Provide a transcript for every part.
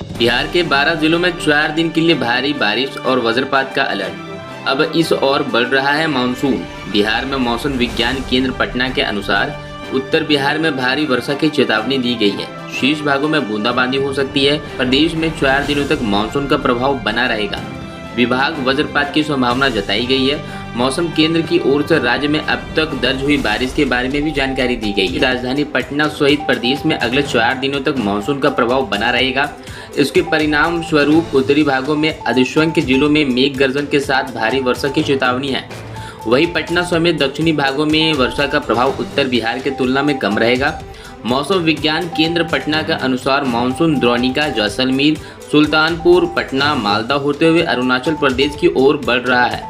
बिहार के 12 जिलों में 4 दिन के लिए भारी बारिश और वज्रपात का अलर्ट। अब इस ओर बढ़ रहा है मानसून। बिहार में मौसम विज्ञान केंद्र पटना के अनुसार उत्तर बिहार में भारी वर्षा की चेतावनी दी गई है। शेष भागों में बूंदाबांदी हो सकती है। प्रदेश में 4 दिनों तक मानसून का प्रभाव बना रहेगा। विभाग वज्रपात की संभावना जताई गई है। मौसम केंद्र की ओर से राज्य में अब तक दर्ज हुई बारिश के बारे में भी जानकारी दी गई है। राजधानी पटना सहित प्रदेश में अगले 4 दिनों तक मानसून का प्रभाव बना रहेगा। इसके परिणाम स्वरूप उत्तरी भागों में अधिसंख्य जिलों में मेघ गर्जन के साथ भारी वर्षा की चेतावनी है। वहीं पटना समेत दक्षिणी भागों में वर्षा का प्रभाव उत्तर बिहार की तुलना में कम रहेगा। मौसम विज्ञान केंद्र पटना के अनुसार मानसून द्रोणिका जैसलमेर, सुल्तानपुर, पटना, मालदा होते हुए अरुणाचल प्रदेश की ओर बढ़ रहा है।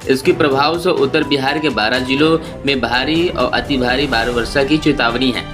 इसके प्रभाव से उत्तर बिहार के 12 जिलों में भारी और अति भारी वर्षा की चेतावनी है।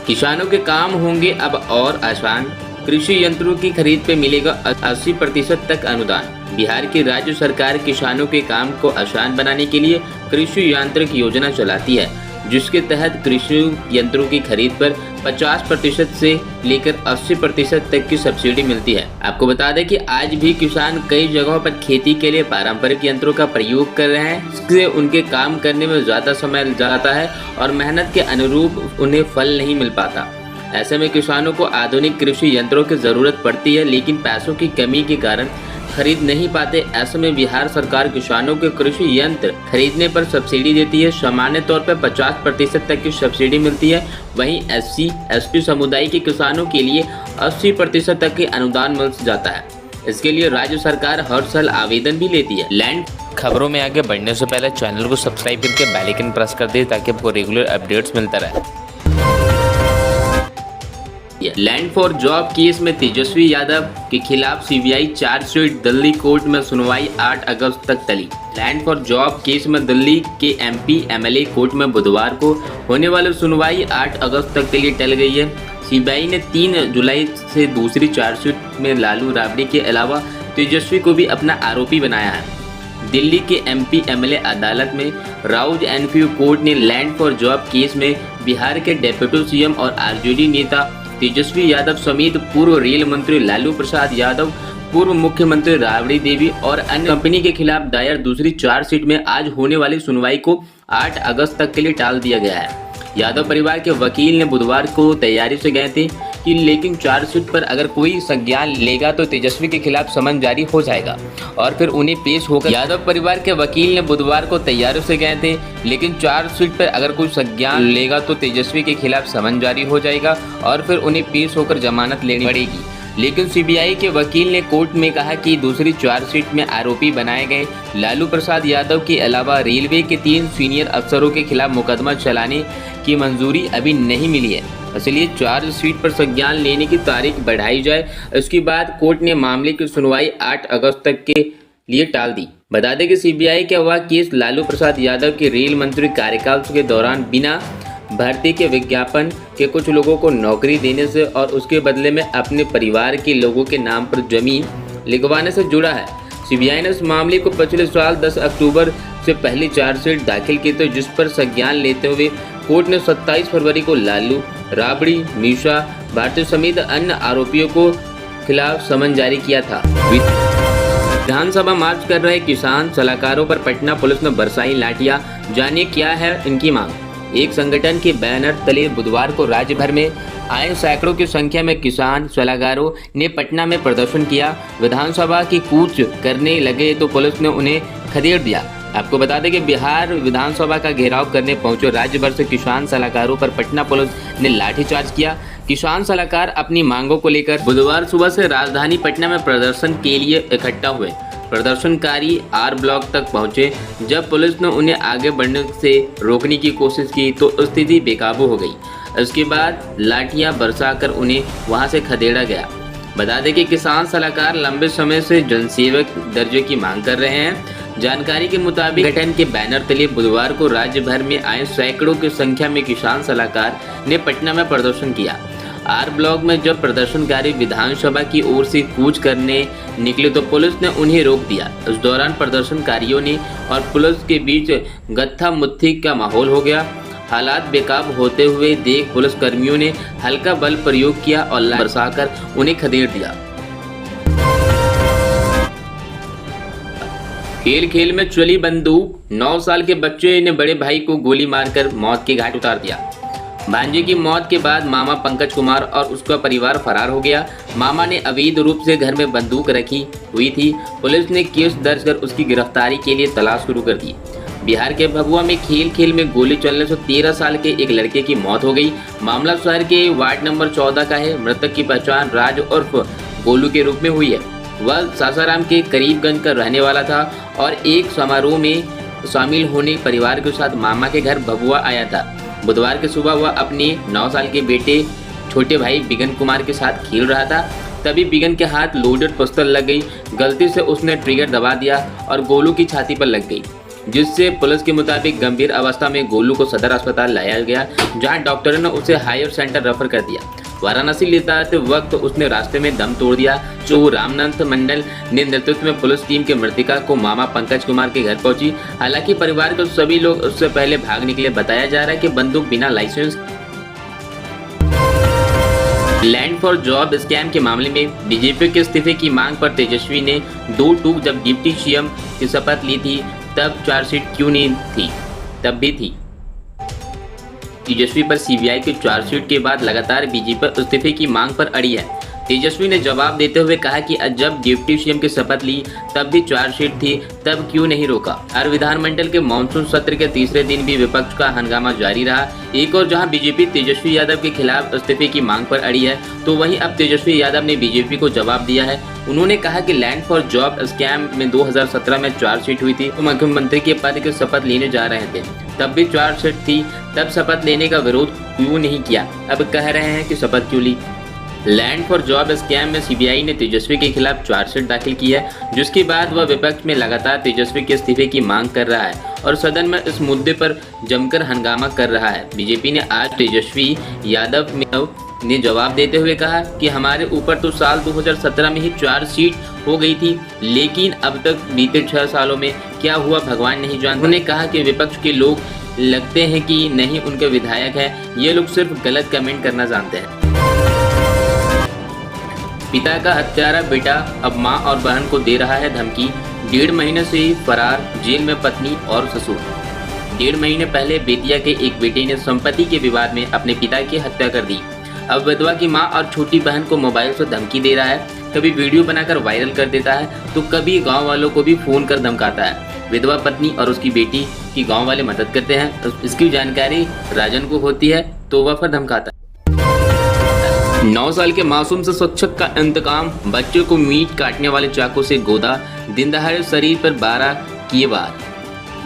किसानों के काम होंगे अब और आसान। कृषि यंत्रों की खरीद पे मिलेगा 80% तक अनुदान। बिहार की राज्य सरकार किसानों के काम को आसान बनाने के लिए कृषि यांत्रिक योजना चलाती है, जिसके तहत कृषि यंत्रों की खरीद पर 50% से लेकर 80% तक की सब्सिडी मिलती है। आपको बता दें कि आज भी किसान कई जगहों पर खेती के लिए पारंपरिक यंत्रों का प्रयोग कर रहे हैं। इससे उनके काम करने में ज़्यादा समय जाता है और मेहनत के अनुरूप उन्हें फल नहीं मिल पाता। ऐसे में किसानों को आधुनिक कृषि यंत्रों की ज़रूरत पड़ती है, लेकिन पैसों की कमी के कारण खरीद नहीं पाते। ऐसे में बिहार सरकार किसानों के कृषि यंत्र खरीदने पर सब्सिडी देती है। सामान्य तौर पर 50% तक की सब्सिडी मिलती है। वहीं SC, ST समुदाय के किसानों के लिए 80% तक के अनुदान मिल जाता है। इसके लिए राज्य सरकार हर साल आवेदन भी लेती है। लैंड खबरों में आगे बढ़ने से पहले चैनल को सब्सक्राइब करके बेल आइकन प्रेस कर दे ताकि आपको रेगुलर अपडेट्स मिलता रहे। लैंड फॉर जॉब केस में तेजस्वी यादव के खिलाफ CBI चार्जशीट, दिल्ली कोर्ट में सुनवाई 8 अगस्त तक टली। लैंड फॉर जॉब केस में दिल्ली के MP MLA कोर्ट में बुधवार को होने वाली सुनवाई 8 अगस्त तक के लिए टल गई है। CBI ने 3 जुलाई से दूसरी चार्जशीट में लालू राबड़ी के अलावा तेजस्वी को भी अपना आरोपी बनाया है। दिल्ली के MP MLA अदालत में राउज एनफील्ड कोर्ट ने लैंड फॉर जॉब केस में बिहार के डेप्यूटी CM और RJD नेता तेजस्वी यादव समेत पूर्व रेल मंत्री लालू प्रसाद यादव, पूर्व मुख्यमंत्री राबड़ी देवी और अन्य कंपनी के खिलाफ दायर दूसरी चार्जशीट में आज होने वाली सुनवाई को 8 अगस्त तक के लिए टाल दिया गया है। यादव परिवार के वकील ने बुधवार को तैयारी से गए थे कि लेकिन चार्जशीट पर अगर कोई संज्ञान लेगा तो तेजस्वी के खिलाफ समन जारी हो जाएगा और फिर उन्हें पेश होकर। यादव परिवार के वकील ने बुधवार को तैयारी से गए थे, लेकिन चार्जशीट पर अगर कोई संज्ञान लेगा तो तेजस्वी के खिलाफ समन जारी हो जाएगा और फिर उन्हें पेश होकर जमानत लेनी पड़ेगी। लेकिन CBI के वकील ने कोर्ट में कहा कि दूसरी चार्जशीट में आरोपी बनाए गए लालू प्रसाद यादव के अलावा रेलवे के 3 सीनियर अफसरों के खिलाफ मुकदमा चलाने की मंजूरी अभी नहीं मिली है, इसलिए चार्जशीट पर संज्ञान लेने की तारीख बढ़ाई जाए। इसके बाद कोर्ट ने मामले की सुनवाई 8 अगस्त तक के लिए टाल दी। बता दें कि CBI का वह केस लालू प्रसाद यादव के रेल मंत्री कार्यकाल के दौरान बिना भर्ती के विज्ञापन के कुछ लोगों को नौकरी देने से और उसके बदले में अपने परिवार के लोगों के नाम पर जमीन लिखवाने से जुड़ा है। CBI ने इस मामले को पिछले साल 10 अक्टूबर से पहली चार्जशीट दाखिल की थी, जिस पर संज्ञान लेते हुए कोर्ट ने 27 फरवरी को लालू, राबड़ी, मीशा भारती समेत अन्य आरोपियों को खिलाफ समन जारी किया था। विधानसभा मार्च कर रहे किसान सलाहकारों पर पटना पुलिस ने बरसाई लाठियां। जानिए क्या है इनकी मांग। एक संगठन के बैनर तले बुधवार को राज्य भर में आए सैकड़ों की संख्या में किसान सलाहकारों ने पटना में प्रदर्शन किया। विधानसभा की कूच करने लगे तो पुलिस ने उन्हें खदेड़ दिया। आपको बता दें कि बिहार विधानसभा का घेराव करने पहुंचे राज्य भर से किसान सलाहकारों पर पटना पुलिस ने लाठीचार्ज किया। किसान सलाहकार अपनी मांगों को लेकर बुधवार सुबह से राजधानी पटना में प्रदर्शन के लिए इकट्ठा हुए। प्रदर्शनकारी R ब्लॉक तक पहुंचे। जब पुलिस ने उन्हें आगे बढ़ने से रोकने की कोशिश की तो स्थिति बेकाबू हो गई। इसके बाद लाठियां बरसाकर उन्हें वहां से खदेड़ा गया। बता दें कि किसान सलाहकार लंबे समय से जनसेवक दर्जे की मांग कर रहे हैं। जानकारी के मुताबिक संगठन के बैनर तले बुधवार को राज्य भर में आए सैकड़ों की संख्या में किसान सलाहकार ने पटना में प्रदर्शन किया। R ब्लॉक में जब प्रदर्शनकारी विधानसभा की ओर से कूच करने निकले तो पुलिस ने उन्हें रोक दिया। इस दौरान प्रदर्शनकारियों ने और पुलिस के बीच गत्था मुत्थी का माहौल हो गया। हालात बेकाबू होते हुए देख पुलिस कर्मियों ने हल्का बल प्रयोग किया और लाठी बरसाकर उन्हें खदेड़ दिया। खेल खेल में चली बंदूक, 9 साल के बच्चे ने बड़े भाई को गोली मारकर मौत के घाट उतार दिया। भांजे की मौत के बाद मामा पंकज कुमार और उसका परिवार फरार हो गया। मामा ने अवैध रूप से घर में बंदूक रखी हुई थी। पुलिस ने केस दर्ज कर उसकी गिरफ्तारी के लिए तलाश शुरू कर दी। बिहार के भभुआ में खेल खेल में गोली चलने से 13 साल के एक लड़के की मौत हो गई। मामला शहर के वार्ड नंबर 14 का है। मृतक की पहचान राज उर्फ गोलू के रूप में हुई है। वह सासाराम के करीबगंज का रहने वाला था और एक समारोह में शामिल होने परिवार के साथ मामा के घर भभुआ आया था। बुधवार की सुबह वह अपने 9 साल के बेटे छोटे भाई बिगन कुमार के साथ खेल रहा था। तभी बिगन के हाथ लोडेड पिस्तौल लग गई। गलती से उसने ट्रिगर दबा दिया और गोलू की छाती पर लग गई, जिससे पुलिस के मुताबिक गंभीर अवस्था में गोलू को सदर अस्पताल लाया गया, जहां डॉक्टरों ने उसे हायर सेंटर रेफर कर दिया। वाराणसी ले जाते वक्त उसने रास्ते में दम तोड़ दिया। जो रामनाथ मंडल ने नेतृत्व में पुलिस टीम के मृतका को मामा पंकज कुमार के घर पहुंची। हालांकि परिवार के सभी लोग उससे पहले भाग निकले। बताया जा रहा है कि बंदूक बिना license. Land for job scam के मामले में बीजेपी के इस्तीफे की मांग पर तेजस्वी ने दो टूक जब डिप्टी सीएम की शपथ ली थी तब चार्जशीट क्यों नहीं थी, तब भी थी। तेजस्वी पर सीबीआई की चार्जशीट के बाद लगातार बीजेपी इस्तीफे की मांग पर अड़ी है। तेजस्वी ने जवाब देते हुए कहा कि जब डिप्टी सीएम की शपथ ली तब भी चार्जशीट थी, तब क्यों नहीं रोका। हर विधानमंडल के मानसून सत्र के तीसरे दिन भी विपक्ष का हंगामा जारी रहा। एक और जहां बीजेपी तेजस्वी यादव के खिलाफ इस्तीफे की मांग पर अड़ी है, तो वहीं अब तेजस्वी यादव ने बीजेपी को जवाब दिया है। उन्होंने कहा कि लैंड फॉर जॉब स्कैम में 2017 में चार्जशीट हुई थी, तो मुख्यमंत्री के पद की शपथ लेने जा रहे थे, तब भी चार्जशीट थी, तब शपथ लेने का विरोध क्यों नहीं किया। अब कह रहे हैं कि शपथ क्यों ली। लैंड फॉर जॉब स्कैम में सीबीआई ने तेजस्वी के खिलाफ चार्जशीट दाखिल की है, जिसके बाद वह विपक्ष में लगातार तेजस्वी के इस्तीफे की मांग कर रहा है और सदन में इस मुद्दे पर जमकर हंगामा कर रहा है। बीजेपी ने आज तेजस्वी यादव ने जवाब देते हुए कहा कि हमारे ऊपर तो साल 2017 में ही चार्जशीट हो गई थी, लेकिन अब तक बीते 6 सालों में क्या हुआ भगवान नहीं जानता। उन्होंने कहा कि विपक्ष के लोग लगते हैं कि नहीं उनके विधायक है, ये लोग सिर्फ गलत कमेंट करना जानते हैं। पिता का हत्यारा बेटा अब मां और बहन को दे रहा है धमकी। 1.5 महीने से फरार, जेल में पत्नी और ससुर। 1.5 महीने पहले बेतिया के एक बेटे ने संपत्ति के विवाद में अपने पिता की हत्या कर दी। अब विधवा की मां और छोटी बहन को मोबाइल से धमकी दे रहा है। कभी वीडियो बनाकर वायरल कर देता है, तो कभी गांव वालों को भी फोन कर धमकाता है। विधवा पत्नी और उसकी बेटी की गांव वाले मदद करते हैं। इसकी जानकारी राजन को होती है, तो वह फिर धमकाता है। 9 साल के मासूम से शिक्षक का इंतकाम। बच्चे को मीट काटने वाले चाकू से गोदा, दिन दहाड़े शरीर पर 12 किए वार।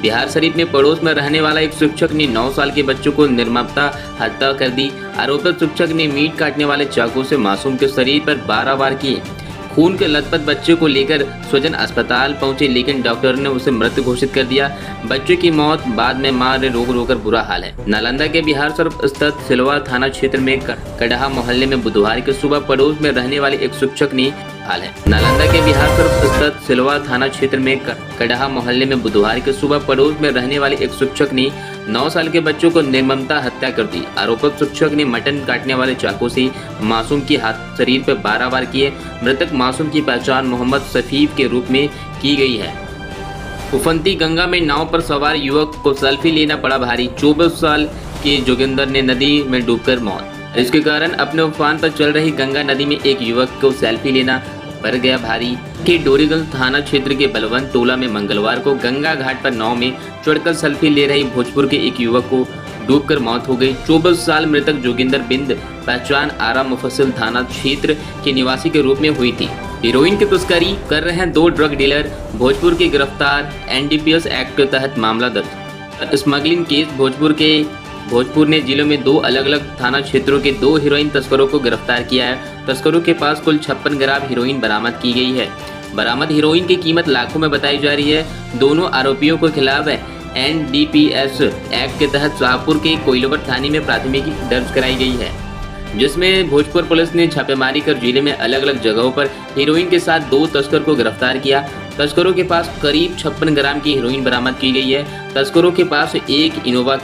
बिहार शरीफ में पड़ोस में रहने वाला एक शिक्षक ने 9 साल के बच्चों को निर्ममता हत्या कर दी। आरोपित शिक्षक ने मीट काटने वाले चाकू से मासूम के शरीर पर 12 वार किए। खून के लथपथ बच्चे को लेकर स्वजन अस्पताल पहुंचे, लेकिन डॉक्टर ने उसे मृत घोषित कर दिया। बच्चे की मौत बाद में मां ने रोकर बुरा हाल है। नालंदा के बिहार शरीफ स्थित सिलवा थाना क्षेत्र में कड़हा मोहल्ले में बुधवार की सुबह पड़ोस में रहने वाले एक शिक्षक ने नालंदा के बिहार शरीफ स्थित सिलवा थाना क्षेत्र में कड़हा मोहल्ले में बुधवार की सुबह पड़ोस में रहने वाले एक शिक्षक ने 9 साल के बच्चों को निर्ममता हत्या कर दी। आरोपित शिक्षक ने मटन काटने वाले चाकू से मासूम के हाथ शरीर पर 12 वार किए। मृतक मासूम की पहचान मोहम्मद सफीफ के रूप में की गई है। उफनती गंगा में नाव पर सवार युवक को सेल्फी लेना पड़ा भारी। 24 साल के जोगिंदर ने नदी में डूबकर मौत। इसके कारण अपने उफान पर चल रही गंगा नदी में एक युवक को सेल्फी लेना पड़ गया भारी। के डोरीगंज थाना क्षेत्र के बलवंत टोला में मंगलवार को गंगा घाट पर नाव में चढ़कर सेल्फी ले रही भोजपुर के एक युवक को डूबकर मौत हो गई। 24 साल मृतक जोगिंदर बिंद पहचान आरा मुफस्सिल थाना क्षेत्र के निवासी के रूप में हुई थी। हीरोइन की तस्करी कर रहे हैं 2 ड्रग डीलर भोजपुर के गिरफ्तार। एनडीपीएस एक्ट के तहत मामला दर्ज। स्मगलिंग केस भोजपुर ने जिलों में 2 अलग अलग थाना क्षेत्रों के 2 हीरोइन तस्करों को गिरफ्तार किया है। तस्करों के पास कुल 56 ग्राम हीरोइन बरामद की गई है। बरामद हीरोइन की कीमत लाखों में बताई जा रही है। दोनों आरोपियों के खिलाफ एनडीपीएस एक्ट के तहत शाहपुर के कोइलवर थाने में प्राथमिकी दर्ज कराई गई है, जिसमें भोजपुर पुलिस ने छापेमारी कर जिले में अलग अलग जगहों पर हीरोइन के साथ 2 तस्कर को गिरफ्तार किया। तस्करों के पास करीब 56 ग्राम की हीरोइन बरामद की गई है। तस्करों के पास एक इनोवा